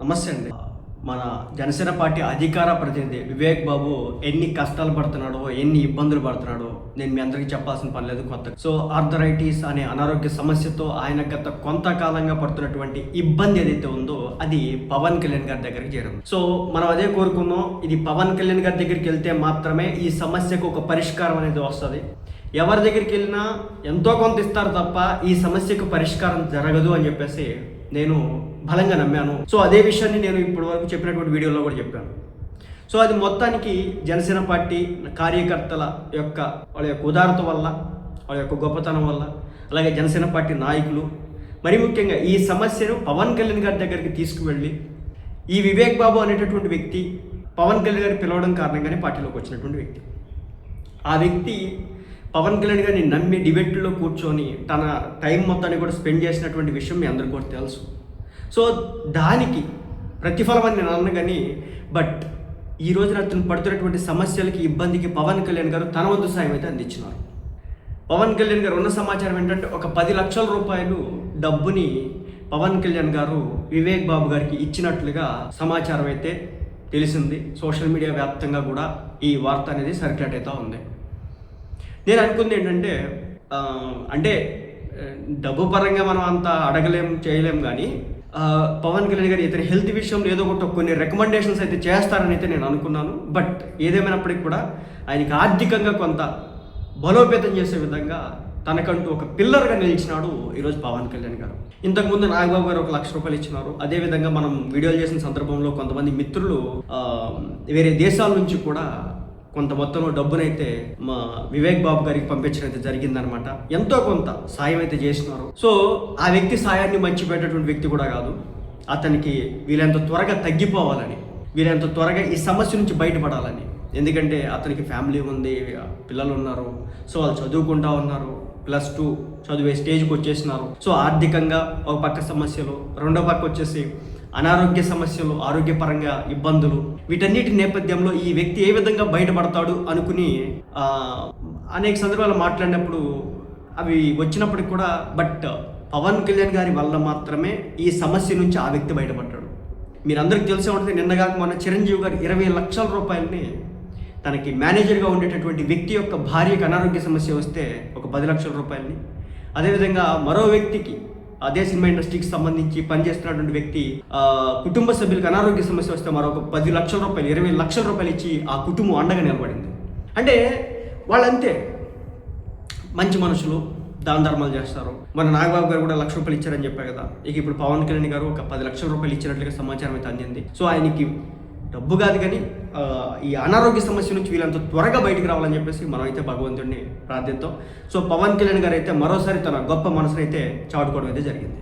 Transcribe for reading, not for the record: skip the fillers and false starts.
నమస్తే అండి. మన జనసేన పార్టీ అధికార ప్రతినిధి వివేక్ బాబు ఎన్ని కష్టాలు పడుతున్నాడో, ఎన్ని ఇబ్బందులు పడుతున్నాడో నేను మీ అందరికీ చెప్పాల్సిన పని లేదు. కొత్త ఆర్థరైటిస్ అనే అనారోగ్య సమస్యతో ఆయన గత కొంతకాలంగా పడుతున్నటువంటి ఇబ్బంది ఏదైతే ఉందో అది పవన్ కళ్యాణ్ గారి దగ్గరికి చేరింది. సో మనం అదే కోరుకున్నాం, ఇది పవన్ కళ్యాణ్ గారి దగ్గరికి వెళ్తే మాత్రమే ఈ సమస్యకు ఒక పరిష్కారం అనేది వస్తుంది. ఎవరి దగ్గరికి వెళ్ళినా ఎంతో కొంత ఇస్తారు తప్ప ఈ సమస్యకు పరిష్కారం జరగదు అని చెప్పేసి నేను బలంగా నమ్మాను. సో అదే విషయాన్ని నేను ఇప్పటి వరకు చెప్పినటువంటి వీడియోలో కూడా చెప్పాను. సో అది మొత్తానికి జనసేన పార్టీ కార్యకర్తల యొక్క వాళ్ళ యొక్క ఉదారత వల్ల, వాళ్ళ యొక్క గొప్పతనం వల్ల, అలాగే జనసేన పార్టీ నాయకులు మరి ముఖ్యంగా ఈ సమస్యను పవన్ కళ్యాణ్ గారి దగ్గరికి తీసుకువెళ్ళి ఈ వివేక్ బాబు అనేటటువంటి వ్యక్తి పవన్ కళ్యాణ్ గారిని పిలవడం కారణంగానే పార్టీలోకి వచ్చినటువంటి వ్యక్తి. ఆ వ్యక్తి పవన్ కళ్యాణ్ గారిని నమ్మి డిబేట్లో కూర్చొని తన టైం మొత్తాన్ని కూడా స్పెండ్ చేసినటువంటి విషయం మీ అందరికీ కూడా తెలుసు. సో దానికి ప్రతిఫలం అని నేను అన్నాను కానీ, బట్ ఈ రోజున అతను పడుతున్నటువంటి సమస్యలకి, ఇబ్బందికి పవన్ కళ్యాణ్ గారు తన వంతు సాయం అయితే అందించినారు. పవన్ కళ్యాణ్ గారు ఉన్న సమాచారం ఏంటంటే ఒక 10 లక్షల రూపాయలు డబ్బుని పవన్ కళ్యాణ్ గారు వివేక్ బాబు గారికి ఇచ్చినట్లుగా సమాచారం అయితే తెలిసింది. సోషల్ మీడియా వ్యాప్తంగా కూడా ఈ వార్త అనేది సర్క్యులేట్ అవుతూ ఉంది. నేను అనుకుంది ఏంటంటే, అంటే డబ్బు పరంగా మనం అంత అడగలేం, చేయలేం, కానీ పవన్ కళ్యాణ్ గారు ఇతని హెల్త్ విషయంలో ఏదో ఒకటి కొన్ని రికమెండేషన్స్ అయితే చేస్తారని అయితే నేను అనుకున్నాను. బట్ ఏదేమైనప్పటికీ కూడా ఆయనకి ఆర్థికంగా కొంత బలోపేతం చేసే విధంగా తనకంటూ ఒక పిల్లర్గా నిలిచినాడు ఈరోజు పవన్ కళ్యాణ్ గారు. ఇంతకుముందు నాగబాబు గారు 1 లక్ష రూపాయలు ఇచ్చినారు. అదేవిధంగా మనం వీడియోలు చేసిన సందర్భంలో కొంతమంది మిత్రులు వేరే దేశాల నుంచి కూడా కొంత మొత్తంలో డబ్బునైతే మా వివేక్ బాబు గారికి పంపించడం అయితే జరిగిందనమాట. ఎంతో కొంత సాయం అయితే చేసినారు. సో ఆ వ్యక్తి సాయాన్ని మర్చిపోయేటటువంటి వ్యక్తి కూడా కాదు. అతనికి వీళ్ళంత త్వరగా తగ్గిపోవాలని, వీళ్ళంత త్వరగా ఈ సమస్య నుంచి బయటపడాలని. ఎందుకంటే అతనికి ఫ్యామిలీ ఉంది, పిల్లలు ఉన్నారు. సో వాళ్ళు చదువుకుంటా ఉన్నారు, +2 చదివే స్టేజ్కి వచ్చేసినారు. సో ఆర్థికంగా ఒక పక్క సమస్యలు, రెండో పక్క వచ్చేసి అనారోగ్య సమస్యలు, ఆరోగ్యపరంగా ఇబ్బందులు, వీటన్నిటి నేపథ్యంలో ఈ వ్యక్తి ఏ విధంగా బయటపడతాడు అనుకుని అనేక సందర్భాలు మాట్లాడినప్పుడు అవి వచ్చినప్పటికి కూడా, బట్ పవన్ కళ్యాణ్ గారి వల్ల మాత్రమే ఈ సమస్య నుంచి ఆ వ్యక్తి బయటపడ్డాడు. మీరందరికీ తెలిసే ఉంటుంది, నిన్నగాక మొన్న చిరంజీవి గారు 20 లక్షల రూపాయలని తనకి మేనేజర్గా ఉండేటటువంటి వ్యక్తి యొక్క భార్యకి అనారోగ్య సమస్య వస్తే ఒక 10 లక్షల రూపాయలని, అదేవిధంగా మరో వ్యక్తికి అదే సినిమా ఇండస్ట్రీకి సంబంధించి పనిచేస్తున్నటువంటి వ్యక్తి కుటుంబ సభ్యులకు అనారోగ్య సమస్య వస్తే మరొక 10 లక్షల రూపాయలు, 20 లక్షల రూపాయలు ఇచ్చి ఆ కుటుంబం అండగా నిలబడింది. అంటే వాళ్ళంతే మంచి మనుషులు, దాన ధర్మాలు చేస్తారు. మన నాగబాబు గారు కూడా 1 లక్ష రూపాయలు ఇచ్చారని చెప్పారు కదా. ఇక ఇప్పుడు పవన్ కళ్యాణ్ గారు ఒక 10 లక్షల రూపాయలు ఇచ్చినట్లుగా సమాచారం అయితే అందింది. సో ఆయనకి డబ్బు కాదు కానీ ఈ అనారోగ్య సమస్య నుంచి వీళ్ళంత త్వరగా బయటికి రావాలని చెప్పేసి మనం అయితే భగవంతుడిని ప్రార్థిద్దాం. సో పవన్ కళ్యాణ్ గారు అయితే మరోసారి తన గొప్ప మనసునైతే చాటుకోవడం అయితే జరిగింది.